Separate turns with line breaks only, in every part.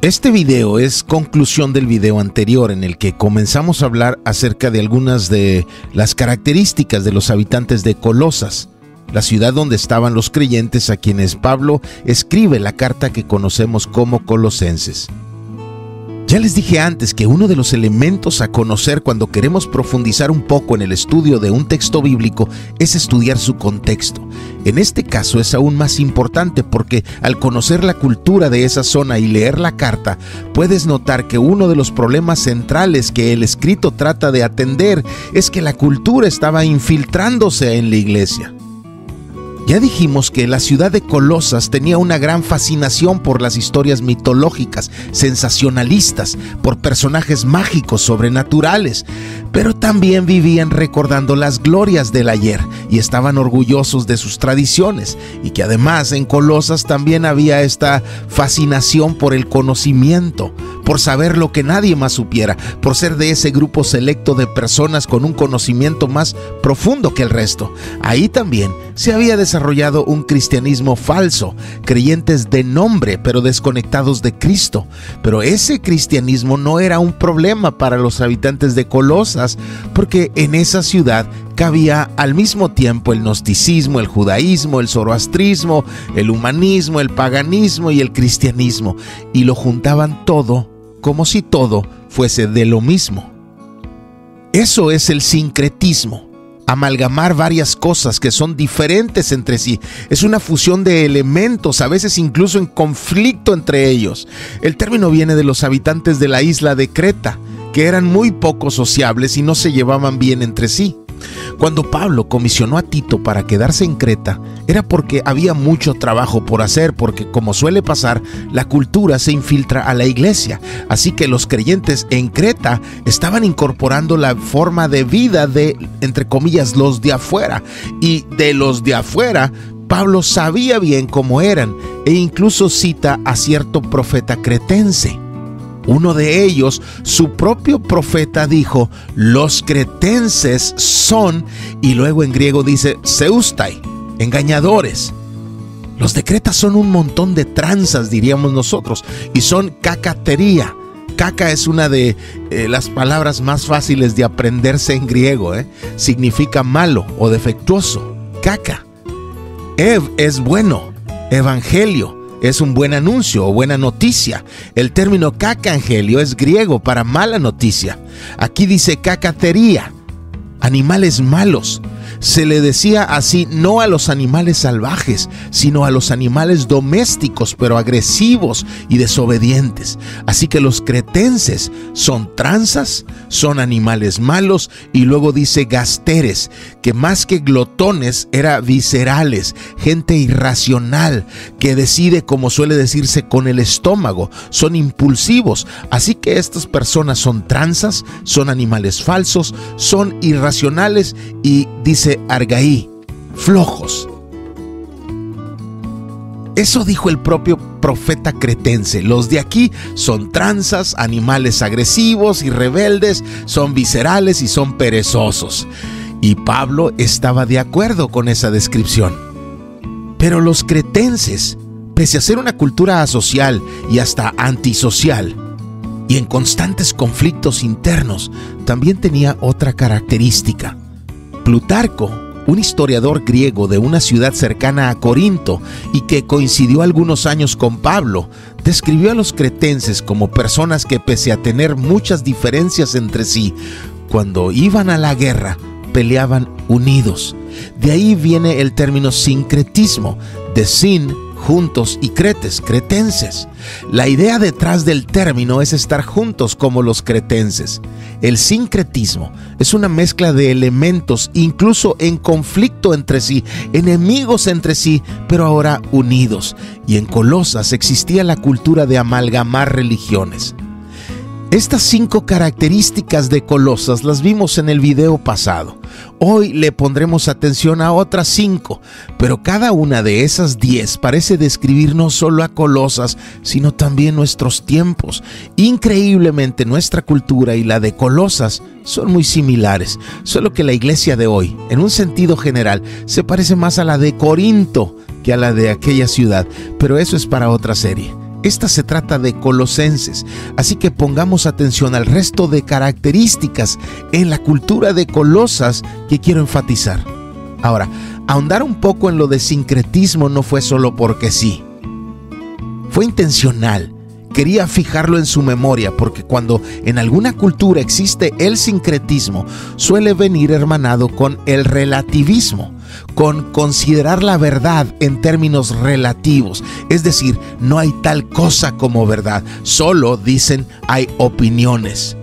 Este video es conclusión del video anterior en el que comenzamos a hablar acerca de algunas de las características de los habitantes de Colosas, la ciudad donde estaban los creyentes a quienes Pablo escribe la carta que conocemos como Colosenses. Ya les dije antes que uno de los elementos a conocer cuando queremos profundizar un poco en el estudio de un texto bíblico es estudiar su contexto. En este caso es aún más importante porque al conocer la cultura de esa zona y leer la carta, puedes notar que uno de los problemas centrales que el escrito trata de atender es que la cultura estaba infiltrándose en la iglesia. Ya dijimos que la ciudad de Colosas tenía una gran fascinación por las historias mitológicas, sensacionalistas, por personajes mágicos, sobrenaturales, pero también vivían recordando las glorias del ayer y estaban orgullosos de sus tradiciones, y que además en Colosas también había esta fascinación por el conocimiento, por saber lo que nadie más supiera, por ser de ese grupo selecto de personas con un conocimiento más profundo que el resto. Ahí también se había desarrollado un cristianismo falso, creyentes de nombre pero desconectados de Cristo. Pero ese cristianismo no era un problema para los habitantes de Colosas, porque en esa ciudad cabía al mismo tiempo el gnosticismo, el judaísmo, el zoroastrismo, el humanismo, el paganismo y el cristianismo, y lo juntaban todo como si todo fuese de lo mismo. Eso es el sincretismo. Amalgamar varias cosas que son diferentes entre sí. Es una fusión de elementos, a veces incluso en conflicto entre ellos. El término viene de los habitantes de la isla de Creta, que eran muy poco sociables y no se llevaban bien entre sí. Cuando Pablo comisionó a Tito para quedarse en Creta, era porque había mucho trabajo por hacer, porque como suele pasar, la cultura se infiltra a la iglesia. Así que los creyentes en Creta estaban incorporando la forma de vida de, entre comillas, los de afuera. Y de los de afuera, Pablo sabía bien cómo eran, e incluso cita a cierto profeta cretense. Uno de ellos, su propio profeta, dijo: los cretenses son, y luego en griego dice seustai, engañadores. Los de Creta son un montón de tranzas, diríamos nosotros, y son cacatería. Caca es una de las palabras más fáciles de aprenderse en griego, significa malo o defectuoso. Caca. Ev es bueno, evangelio es un buen anuncio o buena noticia. El término cacangelio es griego para mala noticia. Aquí dice cacatería, animales malos. Se le decía así no a los animales salvajes, sino a los animales domésticos, pero agresivos y desobedientes. Así que los cretenses son tranzas, son animales malos, y luego dice gasteres, que más que glotones era viscerales, gente irracional, que decide, como suele decirse, con el estómago, son impulsivos. Así que estas personas son tranzas, son animales falsos, son irracionales y dice argaí, flojos. Eso dijo el propio profeta cretense. Los de aquí son tranzas, animales agresivos y rebeldes, son viscerales y son perezosos. Y Pablo estaba de acuerdo con esa descripción. Pero los cretenses, pese a ser una cultura asocial y hasta antisocial, y en constantes conflictos internos, también tenía otra característica. Plutarco, un historiador griego de una ciudad cercana a Corinto y que coincidió algunos años con Pablo, describió a los cretenses como personas que, pese a tener muchas diferencias entre sí, cuando iban a la guerra, peleaban unidos. De ahí viene el término sincretismo, de sin, juntos, y cretes, cretenses. La idea detrás del término es estar juntos como los cretenses. El sincretismo es una mezcla de elementos, incluso en conflicto entre sí, enemigos entre sí, pero ahora unidos. Y en Colosas existía la cultura de amalgamar religiones. Estas 5 características de Colosas las vimos en el video pasado. Hoy le pondremos atención a otras 5, pero cada una de esas 10 parece describir no solo a Colosas, sino también nuestros tiempos. Increíblemente, nuestra cultura y la de Colosas son muy similares, solo que la iglesia de hoy, en un sentido general, se parece más a la de Corinto que a la de aquella ciudad, pero eso es para otra serie. Esta se trata de Colosenses, así que pongamos atención al resto de características en la cultura de Colosas que quiero enfatizar. Ahora, ahondar un poco en lo de sincretismo no fue solo porque sí. Fue intencional. Quería fijarlo en su memoria porque cuando en alguna cultura existe el sincretismo, suele venir hermanado con el relativismo, con considerar la verdad en términos relativos. Es decir, no hay tal cosa como verdad, solo, dicen, hay opiniones.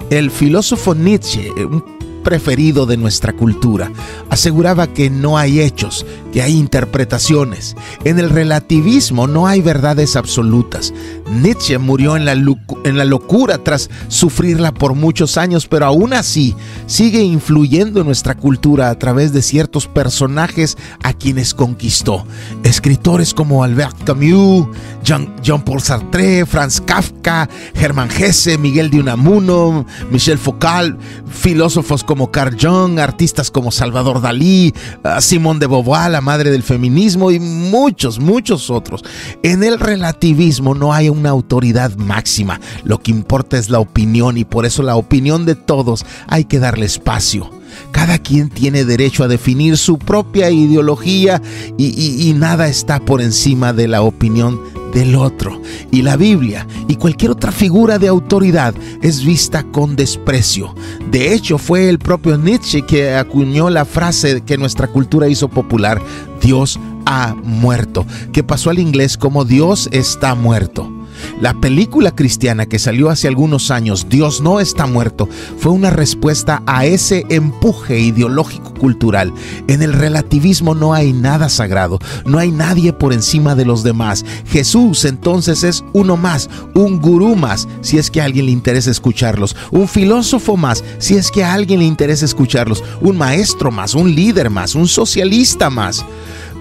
El filósofo Nietzsche, un preferido de nuestra cultura, aseguraba que no hay hechos, que hay interpretaciones. En el relativismo no hay verdades absolutas. Nietzsche murió en la locura tras sufrirla por muchos años, pero aún así sigue influyendo en nuestra cultura a través de ciertos personajes a quienes conquistó. Escritores como Albert Camus, Jean-Paul Sartre, Franz Kafka, Hermann Hesse, Miguel de Unamuno, Michel Foucault, filósofos como Carl Jung, artistas como Salvador Dalí, Simone de Beauvoir, la madre del feminismo, y muchos otros. En el relativismo no hay una autoridad máxima. Lo que importa es la opinión, y por eso la opinión de todos hay que darle espacio. Cada quien tiene derecho a definir su propia ideología y nada está por encima de la opinión del otro. Y la Biblia y cualquier otra figura de autoridad es vista con desprecio. De hecho, fue el propio Nietzsche que acuñó la frase que nuestra cultura hizo popular: Dios ha muerto, que pasó al inglés como Dios está muerto. La película cristiana que salió hace algunos años, Dios no está muerto, fue una respuesta a ese empuje ideológico cultural. En el relativismo no hay nada sagrado, no hay nadie por encima de los demás. Jesús entonces es uno más, un gurú más, si es que a alguien le interesa escucharlos, un filósofo más, si es que a alguien le interesa escucharlos, un maestro más, un líder más, un socialista más.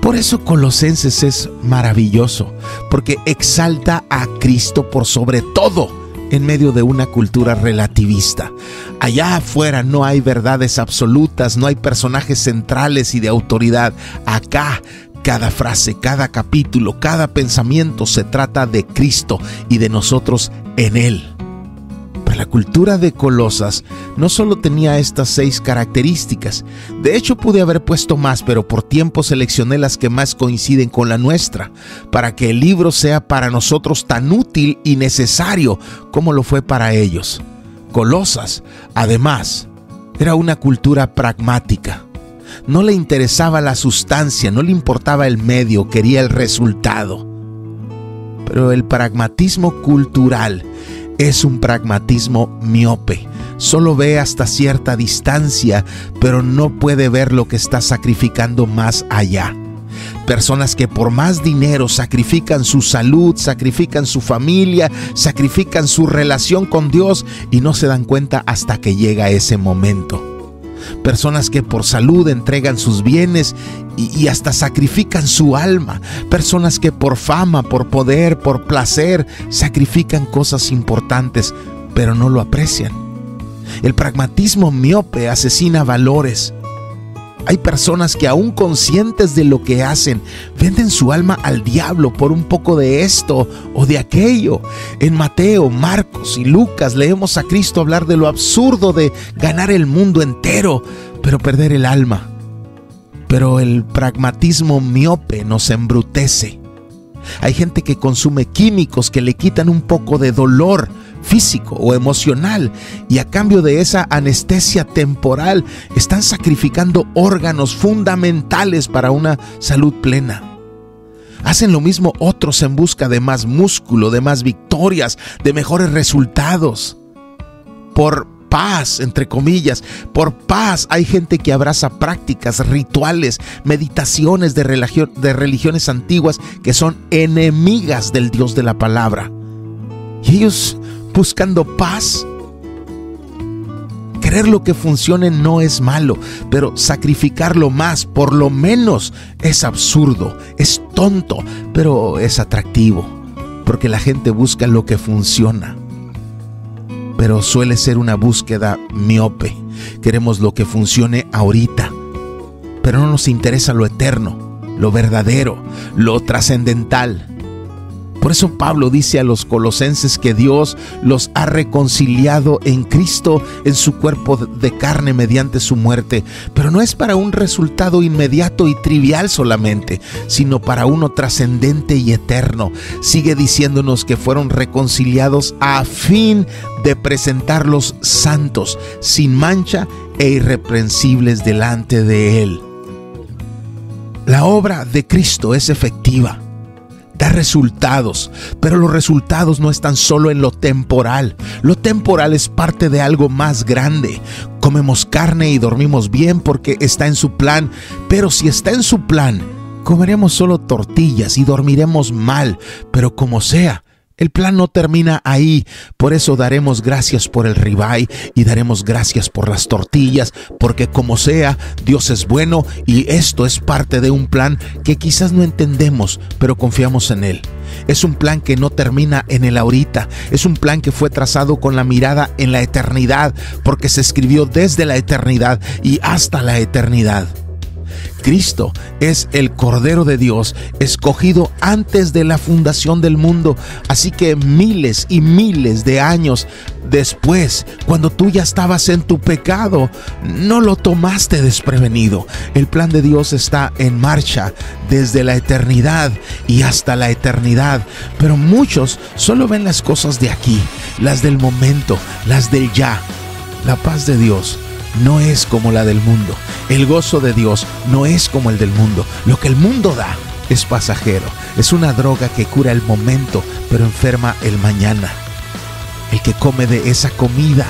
Por eso Colosenses es maravilloso, porque exalta a Cristo por sobre todo en medio de una cultura relativista. Allá afuera no hay verdades absolutas, no hay personajes centrales y de autoridad. Acá, cada frase, cada capítulo, cada pensamiento se trata de Cristo y de nosotros en Él. La cultura de Colosas no solo tenía estas 6 características. De hecho, pude haber puesto más, pero por tiempo seleccioné las que más coinciden con la nuestra, para que el libro sea para nosotros tan útil y necesario como lo fue para ellos. Colosas, además, era una cultura pragmática. No le interesaba la sustancia, no le importaba el medio, quería el resultado. Pero el pragmatismo cultural es un pragmatismo miope. Solo ve hasta cierta distancia, pero no puede ver lo que está sacrificando más allá. Personas que por más dinero sacrifican su salud, sacrifican su familia, sacrifican su relación con Dios y no se dan cuenta hasta que llega ese momento. Personas que por salud entregan sus bienes y hasta sacrifican su alma. Personas que por fama, por poder, por placer, sacrifican cosas importantes, pero no lo aprecian. El pragmatismo miope asesina valores. Hay personas que aún conscientes de lo que hacen, venden su alma al diablo por un poco de esto o de aquello. En Mateo, Marcos y Lucas leemos a Cristo hablar de lo absurdo de ganar el mundo entero, pero perder el alma. Pero el pragmatismo miope nos embrutece. Hay gente que consume químicos que le quitan un poco de dolor físico o emocional, y a cambio de esa anestesia temporal están sacrificando órganos fundamentales para una salud plena. Hacen lo mismo otros en busca de más músculo, de más victorias, de mejores resultados. Por paz, entre comillas, por paz hay gente que abraza prácticas, rituales, meditaciones de religiones antiguas que son enemigas del Dios de la palabra. Y ellos, buscando paz, querer lo que funcione no es malo, pero sacrificarlo más, por lo menos, es absurdo, es tonto, pero es atractivo, porque la gente busca lo que funciona. Pero suele ser una búsqueda miope. Queremos lo que funcione ahorita, pero no nos interesa lo eterno, lo verdadero, lo trascendental. Por eso Pablo dice a los colosenses que Dios los ha reconciliado en Cristo en su cuerpo de carne mediante su muerte, pero no es para un resultado inmediato y trivial solamente, sino para uno trascendente y eterno. Sigue diciéndonos que fueron reconciliados a fin de presentarlos santos, sin mancha e irreprensibles delante de Él. La obra de Cristo es efectiva, da resultados, pero los resultados no están solo en lo temporal. Lo temporal es parte de algo más grande. Comemos carne y dormimos bien porque está en su plan, pero si está en su plan, comeremos solo tortillas y dormiremos mal, pero como sea, el plan no termina ahí. Por eso daremos gracias por el ribeye y daremos gracias por las tortillas, porque como sea, Dios es bueno y esto es parte de un plan que quizás no entendemos, pero confiamos en Él. Es un plan que no termina en el ahorita, es un plan que fue trazado con la mirada en la eternidad, porque se escribió desde la eternidad y hasta la eternidad. Cristo es el Cordero de Dios, escogido antes de la fundación del mundo. Así que miles y miles de años después, cuando tú ya estabas en tu pecado, no lo tomaste desprevenido. El plan de Dios está en marcha desde la eternidad y hasta la eternidad. Pero muchos solo ven las cosas de aquí, las del momento, las del ya. La paz de Dios no es como la del mundo. El gozo de Dios no es como el del mundo. Lo que el mundo da es pasajero. Es una droga que cura el momento, pero enferma el mañana. El que come de esa comida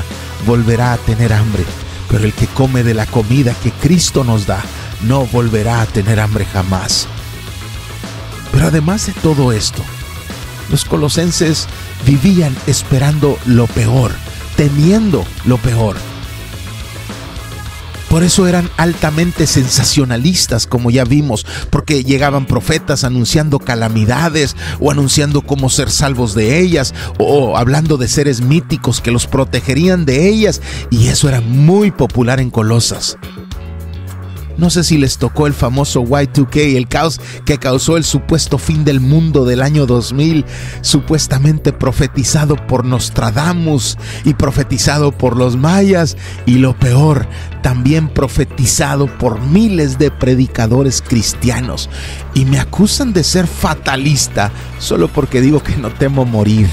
volverá a tener hambre, pero el que come de la comida que Cristo nos da no volverá a tener hambre jamás. Pero además de todo esto, los colosenses vivían esperando lo peor, temiendo lo peor. Por eso eran altamente sensacionalistas, como ya vimos, porque llegaban profetas anunciando calamidades o anunciando cómo ser salvos de ellas o hablando de seres míticos que los protegerían de ellas, y eso era muy popular en Colosas. No sé si les tocó el famoso Y2K, el caos que causó el supuesto fin del mundo del año 2000, supuestamente profetizado por Nostradamus y profetizado por los mayas, y lo peor, también profetizado por miles de predicadores cristianos. Y me acusan de ser fatalista solo porque digo que no temo morir.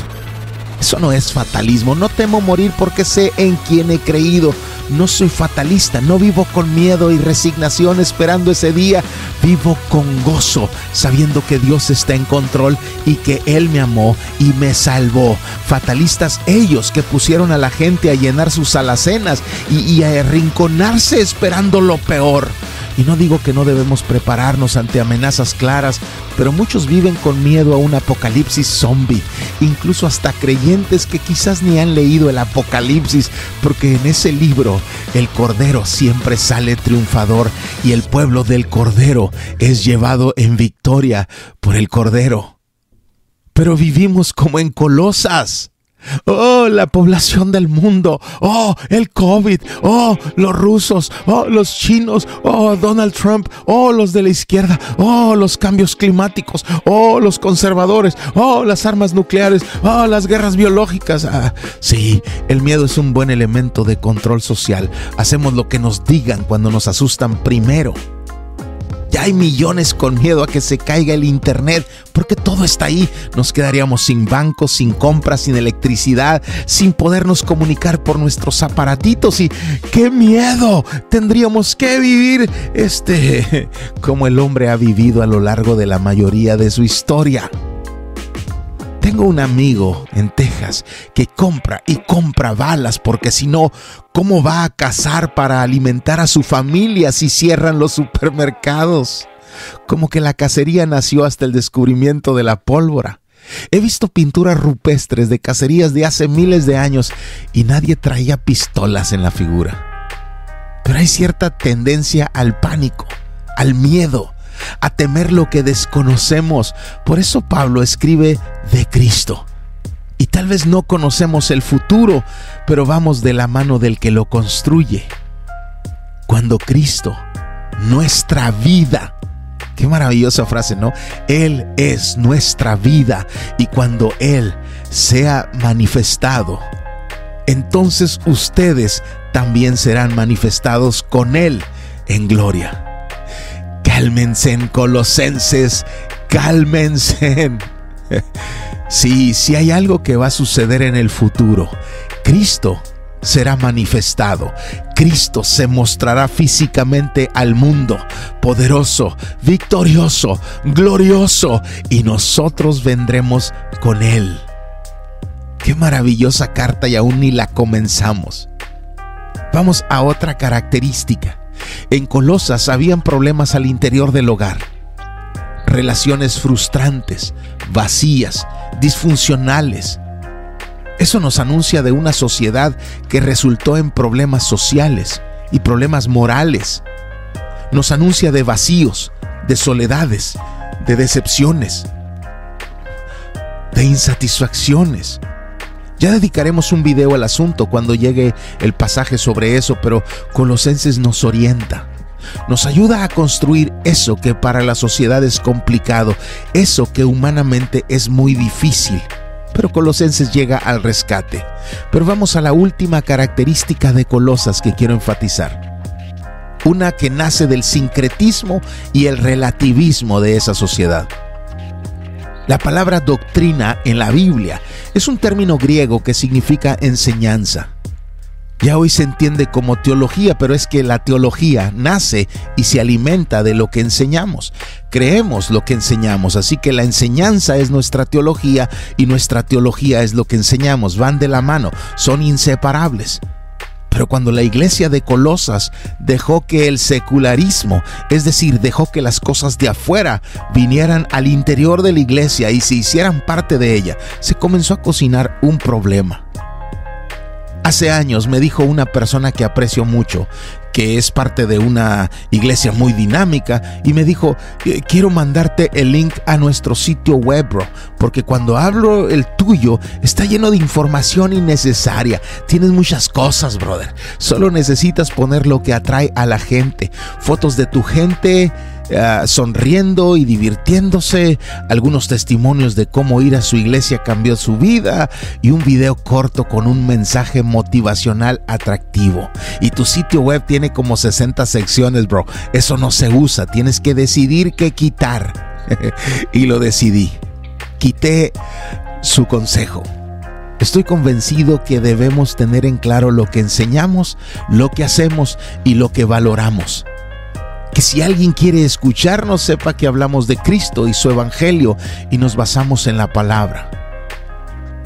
Eso no es fatalismo. No temo morir porque sé en quién he creído. No soy fatalista, no vivo con miedo y resignación esperando ese día. Vivo con gozo, sabiendo que Dios está en control y que Él me amó y me salvó. Fatalistas ellos que pusieron a la gente a llenar sus alacenas y a arrinconarse esperando lo peor. Y no digo que no debemos prepararnos ante amenazas claras, pero muchos viven con miedo a un apocalipsis zombie, incluso hasta creyentes que quizás ni han leído el Apocalipsis, porque en ese libro el Cordero siempre sale triunfador y el pueblo del Cordero es llevado en victoria por el Cordero. Pero vivimos como en Colosas. Oh, la población del mundo. Oh, el COVID. Oh, los rusos. Oh, los chinos. Oh, Donald Trump. Oh, los de la izquierda. Oh, los cambios climáticos. Oh, los conservadores. Oh, las armas nucleares. Oh, las guerras biológicas. Sí, el miedo es un buen elemento de control social. Hacemos lo que nos digan cuando nos asustan primero. Ya hay millones con miedo a que se caiga el internet, porque todo está ahí. Nos quedaríamos sin bancos, sin compras, sin electricidad, sin podernos comunicar por nuestros aparatitos. Y ¡qué miedo! Tendríamos que vivir como el hombre ha vivido a lo largo de la mayoría de su historia. Tengo un amigo en Texas que compra y compra balas, porque si no, ¿cómo va a cazar para alimentar a su familia si cierran los supermercados? Como que la cacería nació hasta el descubrimiento de la pólvora. He visto pinturas rupestres de cacerías de hace miles de años y nadie traía pistolas en la figura. Pero hay cierta tendencia al pánico, al miedo, a temer lo que desconocemos. Por eso Pablo escribe de Cristo. Y tal vez no conocemos el futuro, pero vamos de la mano del que lo construye. Cuando Cristo, nuestra vida, Qué maravillosa frase, ¿no? Él es nuestra vida y cuando Él sea manifestado, entonces ustedes también serán manifestados con Él en gloria. Cálmense, Colosenses, cálmense. Sí, si hay algo que va a suceder en el futuro, Cristo será manifestado. Cristo se mostrará físicamente al mundo, poderoso, victorioso, glorioso, y nosotros vendremos con Él. Qué maravillosa carta y aún ni la comenzamos. Vamos a otra característica. En Colosas habían problemas al interior del hogar. Relaciones frustrantes, vacías, disfuncionales. Eso nos anuncia de una sociedad que resultó en problemas sociales y problemas morales. Nos anuncia de vacíos, de soledades, de decepciones, de insatisfacciones. Ya dedicaremos un video al asunto cuando llegue el pasaje sobre eso, pero Colosenses nos orienta. Nos ayuda a construir eso que para la sociedad es complicado, eso que humanamente es muy difícil. Pero Colosenses llega al rescate. Pero vamos a la última característica de Colosas que quiero enfatizar. Una que nace del sincretismo y el relativismo de esa sociedad. La palabra doctrina en la Biblia es un término griego que significa enseñanza. Ya hoy se entiende como teología, pero es que la teología nace y se alimenta de lo que enseñamos. Creemos lo que enseñamos, así que la enseñanza es nuestra teología y nuestra teología es lo que enseñamos. Van de la mano, son inseparables. Pero cuando la iglesia de Colosas dejó que el secularismo, es decir, dejó que las cosas de afuera vinieran al interior de la iglesia y se hicieran parte de ella, se comenzó a cocinar un problema. Hace años me dijo una persona que aprecio mucho, que es parte de una iglesia muy dinámica, y me dijo: quiero mandarte el link a nuestro sitio web, bro, porque cuando hablo el tuyo está lleno de información innecesaria. Tienes muchas cosas, brother. Solo necesitas poner lo que atrae a la gente, fotos de tu gente sonriendo y divirtiéndose, algunos testimonios de cómo ir a su iglesia cambió su vida y un video corto con un mensaje motivacional atractivo. Y tu sitio web tiene como 60 secciones, bro. Eso no se usa, tienes que decidir qué quitar. Y lo decidí. Quité su consejo. Estoy convencido que debemos tener en claro lo que enseñamos, lo que hacemos y lo que valoramos. Que si alguien quiere escucharnos, sepa que hablamos de Cristo y su evangelio y nos basamos en la palabra.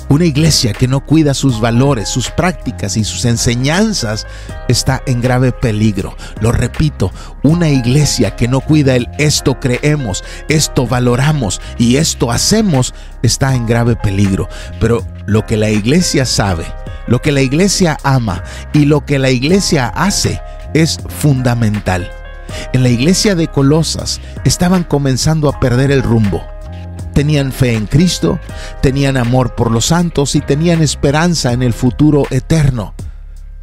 Una iglesia que no cuida sus valores, sus prácticas y sus enseñanzas está en grave peligro. Lo repito, una iglesia que no cuida el esto creemos, esto valoramos y esto hacemos está en grave peligro. Pero lo que la iglesia sabe, lo que la iglesia ama y lo que la iglesia hace es fundamental. En la iglesia de Colosas estaban comenzando a perder el rumbo. Tenían fe en Cristo, tenían amor por los santos y tenían esperanza en el futuro eterno.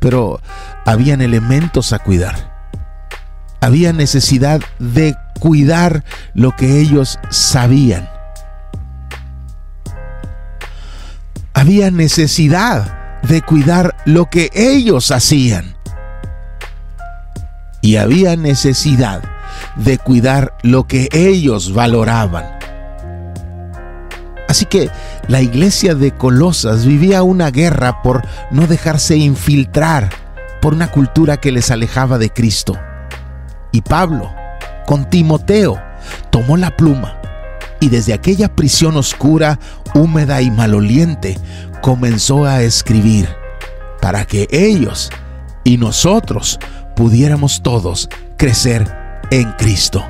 Pero habían elementos a cuidar. Había necesidad de cuidar lo que ellos sabían. Había necesidad de cuidar lo que ellos hacían. Y había necesidad de cuidar lo que ellos valoraban. Así que la iglesia de Colosas vivía una guerra por no dejarse infiltrar por una cultura que les alejaba de Cristo. Y Pablo, con Timoteo, tomó la pluma y desde aquella prisión oscura, húmeda y maloliente, comenzó a escribir para que ellos y nosotros pudiéramos todos crecer en Cristo.